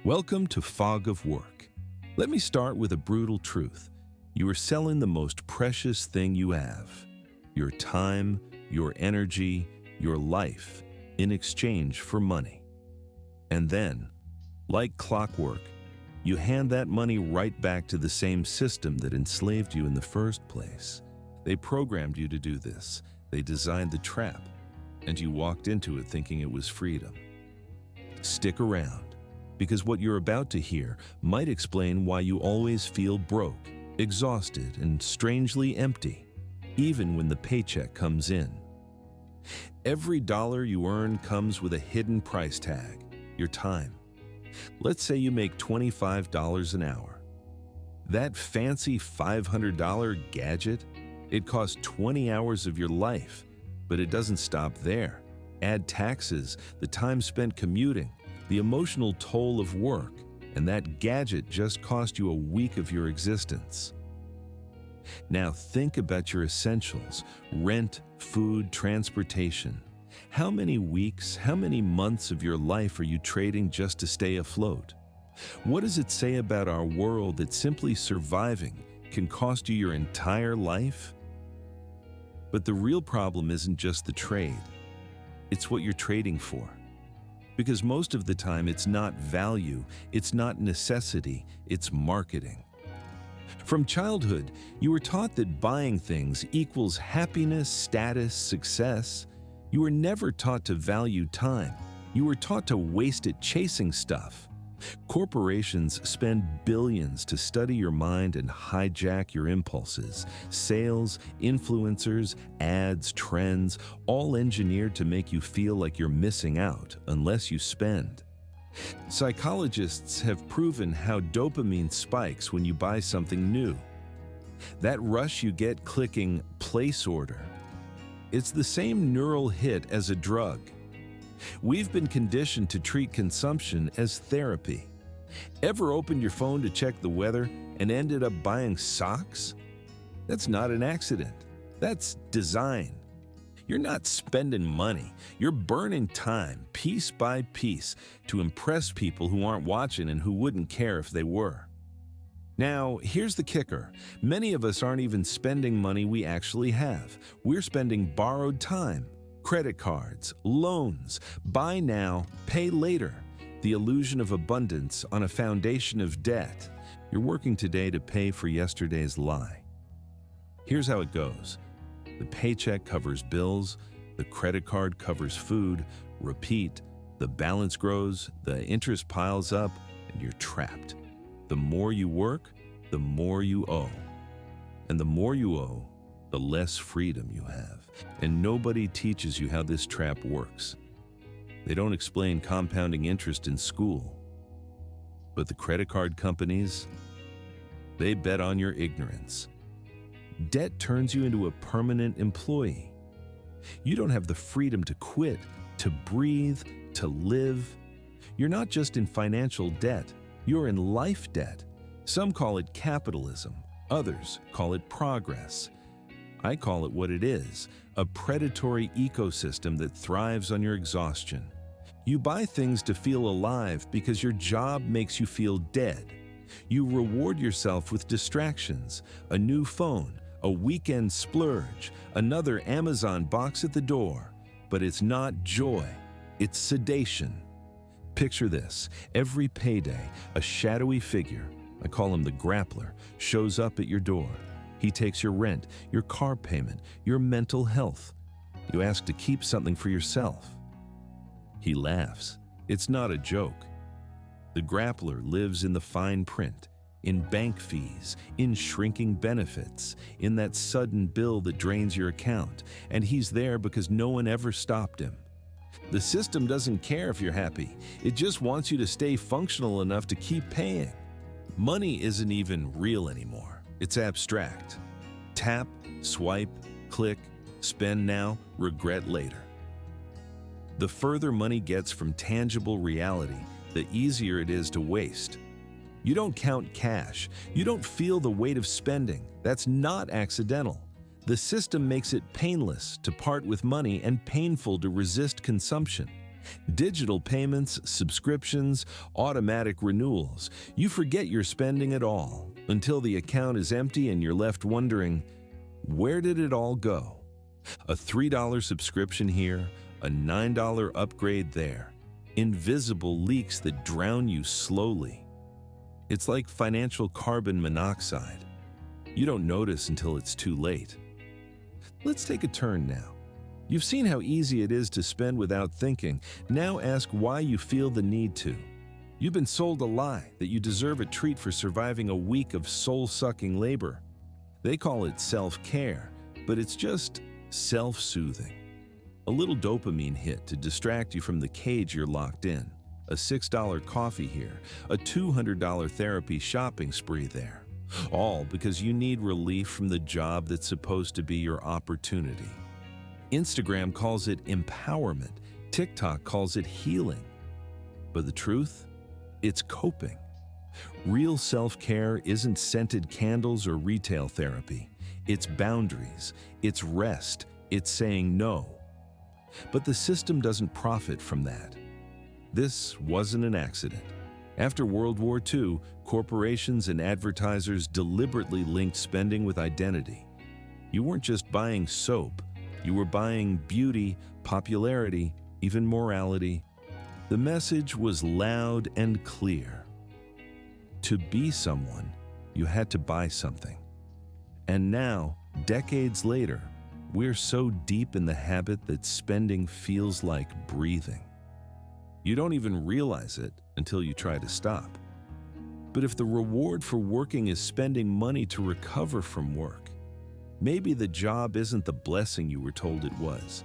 Welcome to Fog of Work. Let me start with a brutal truth. You are selling the most precious thing you have, your time, your energy, your life, in exchange for money. And then, like clockwork, you hand that money right back to the same system that enslaved you in the first place. They programmed you to do this. They designed the trap, and you walked into it thinking it was freedom. Stick around, because what you're about to hear might explain why you always feel broke, exhausted, and strangely empty, even when the paycheck comes in. Every dollar you earn comes with a hidden price tag, your time. Let's say you make $25 an hour. That fancy $500 gadget, it costs 20 hours of your life, but it doesn't stop there. Add taxes, the time spent commuting, the emotional toll of work, and that gadget just cost you a week of your existence. Now think about your essentials: rent, food, transportation. How many weeks, how many months of your life are you trading just to stay afloat? What does it say about our world that simply surviving can cost you your entire life? But the real problem isn't just the trade. It's what you're trading for. Because most of the time it's not value, it's not necessity, it's marketing. From childhood, you were taught that buying things equals happiness, status, success. You were never taught to value time. You were taught to waste it chasing stuff. Corporations spend billions to study your mind and hijack your impulses. Sales, influencers, ads, trends, all engineered to make you feel like you're missing out unless you spend. Psychologists have proven how dopamine spikes when you buy something new. That rush you get clicking "place order." It's the same neural hit as a drug. We've been conditioned to treat consumption as therapy. Ever opened your phone to check the weather and ended up buying socks? That's not an accident. That's design. You're not spending money. You're burning time, piece by piece, to impress people who aren't watching and who wouldn't care if they were. Now, here's the kicker. Many of us aren't even spending money we actually have. We're spending borrowed time. Credit cards, loans, buy now, pay later. The illusion of abundance on a foundation of debt. You're working today to pay for yesterday's lie. Here's how it goes. The paycheck covers bills, the credit card covers food, repeat, the balance grows, the interest piles up, and you're trapped. The more you work, the more you owe. And the more you owe, the less freedom you have. And nobody teaches you how this trap works. They don't explain compounding interest in school. But the credit card companies, they bet on your ignorance. Debt turns you into a permanent employee. You don't have the freedom to quit, to breathe, to live. You're not just in financial debt, you're in life debt. Some call it capitalism, others call it progress. I call it what it is, a predatory ecosystem that thrives on your exhaustion. You buy things to feel alive because your job makes you feel dead. You reward yourself with distractions, a new phone, a weekend splurge, another Amazon box at the door. But it's not joy, it's sedation. Picture this: every payday, a shadowy figure, I call him the grappler, shows up at your door. He takes your rent, your car payment, your mental health. You ask to keep something for yourself. He laughs. It's not a joke. The grappler lives in the fine print, in bank fees, in shrinking benefits, in that sudden bill that drains your account, and he's there because no one ever stopped him. The system doesn't care if you're happy. It just wants you to stay functional enough to keep paying. Money isn't even real anymore. It's abstract. Tap, swipe, click, spend now, regret later. The further money gets from tangible reality, the easier it is to waste. You don't count cash. You don't feel the weight of spending. That's not accidental. The system makes it painless to part with money and painful to resist consumption. Digital payments, subscriptions, automatic renewals. You forget you're spending it all until the account is empty and you're left wondering, where did it all go? A $3 subscription here, a $9 upgrade there. Invisible leaks that drown you slowly. It's like financial carbon monoxide. You don't notice until it's too late. Let's take a turn now. You've seen how easy it is to spend without thinking. Now ask why you feel the need to. You've been sold a lie that you deserve a treat for surviving a week of soul-sucking labor. They call it self-care, but it's just self-soothing. A little dopamine hit to distract you from the cage you're locked in. A $6 coffee here, a $200 therapy shopping spree there. All because you need relief from the job that's supposed to be your opportunity. Instagram calls it empowerment. TikTok calls it healing. But the truth? It's coping. Real self-care isn't scented candles or retail therapy. It's boundaries. It's rest. It's saying no. But the system doesn't profit from that. This wasn't an accident. After World War II, corporations and advertisers deliberately linked spending with identity. You weren't just buying soap. You were buying beauty, popularity, even morality. The message was loud and clear. To be someone, you had to buy something. And now, decades later, we're so deep in the habit that spending feels like breathing. You don't even realize it until you try to stop. But if the reward for working is spending money to recover from work, maybe the job isn't the blessing you were told it was.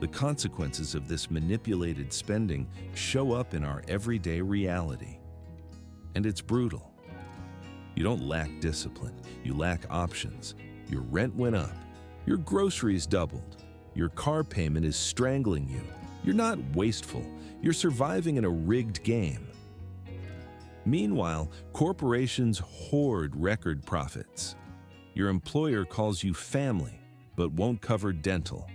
The consequences of this manipulated spending show up in our everyday reality. And it's brutal. You don't lack discipline, you lack options. Your rent went up, your groceries doubled, your car payment is strangling you. You're not wasteful, you're surviving in a rigged game. Meanwhile, corporations hoard record profits. Your employer calls you family, but won't cover dental.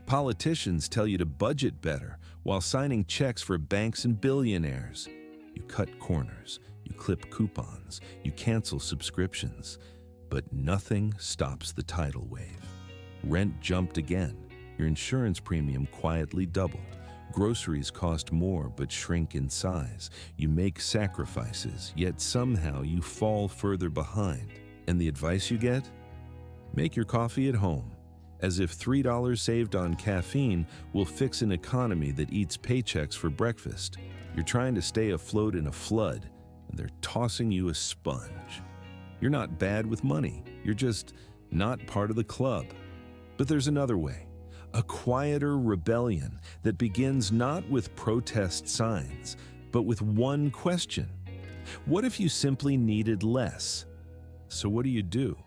Politicians tell you to budget better while signing checks for banks and billionaires. You cut corners, you clip coupons, you cancel subscriptions, but nothing stops the tidal wave. Rent jumped again, your insurance premium quietly doubled. Groceries cost more but shrink in size. You make sacrifices, yet somehow you fall further behind. And the advice you get? Make your coffee at home, as if $3 saved on caffeine will fix an economy that eats paychecks for breakfast. You're trying to stay afloat in a flood, and they're tossing you a sponge. You're not bad with money, you're just not part of the club. But there's another way, a quieter rebellion that begins not with protest signs, but with one question. What if you simply needed less? So what do?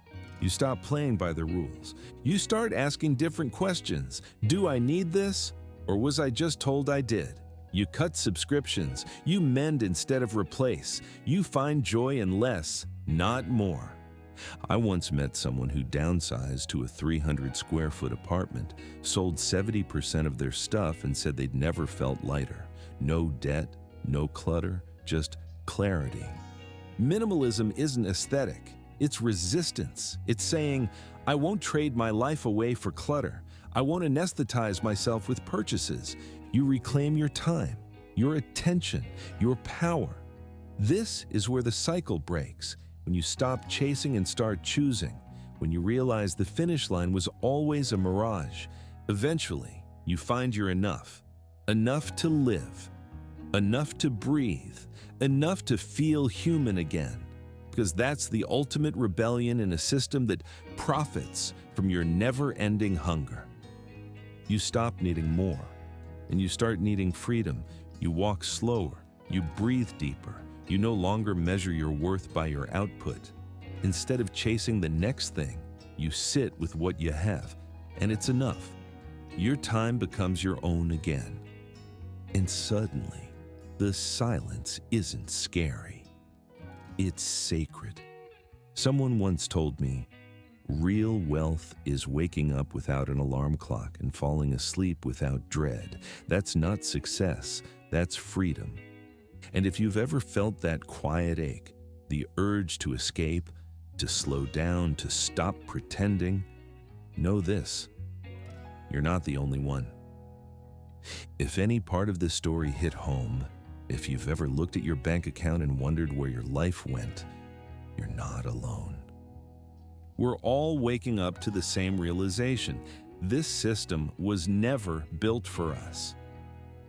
You stop playing by the rules. You start asking different questions. Do I need this? Or was I just told I did? You cut subscriptions. You mend instead of replace. You find joy in less, not more. I once met someone who downsized to a 300 square foot apartment, sold 70% of their stuff and said they'd never felt lighter. No debt, no clutter, just clarity. Minimalism isn't aesthetic. It's resistance. It's saying, I won't trade my life away for clutter. I won't anesthetize myself with purchases. You reclaim your time, your attention, your power. This is where the cycle breaks, when you stop chasing and start choosing, when you realize the finish line was always a mirage. Eventually, you find you're enough. Enough to live. Enough to breathe. Enough to feel human again. Because that's the ultimate rebellion in a system that profits from your never-ending hunger. You stop needing more, and you start needing freedom. You walk slower, you breathe deeper. You no longer measure your worth by your output. Instead of chasing the next thing, you sit with what you have, and it's enough. Your time becomes your own again. And suddenly, the silence isn't scary. It's sacred. Someone once told me, Real wealth is waking up without an alarm clock and falling asleep without dread. That's not success, that's freedom. And if you've ever felt that quiet ache, the urge to escape, to slow down, to stop pretending, know this: you're not the only one. If any part of this story hit home, if you've ever looked at your bank account and wondered where your life went, you're not alone. We're all waking up to the same realization. This system was never built for us.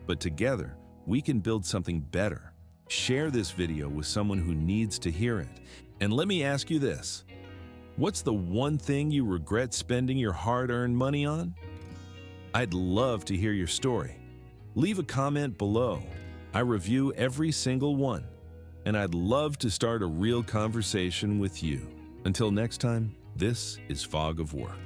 But together, we can build something better. Share this video with someone who needs to hear it. And let me ask you this: what's the one thing you regret spending your hard-earned money on? I'd love to hear your story. Leave a comment below. I review every single one, and I'd love to start a real conversation with you. Until next time, this is Fog of Work.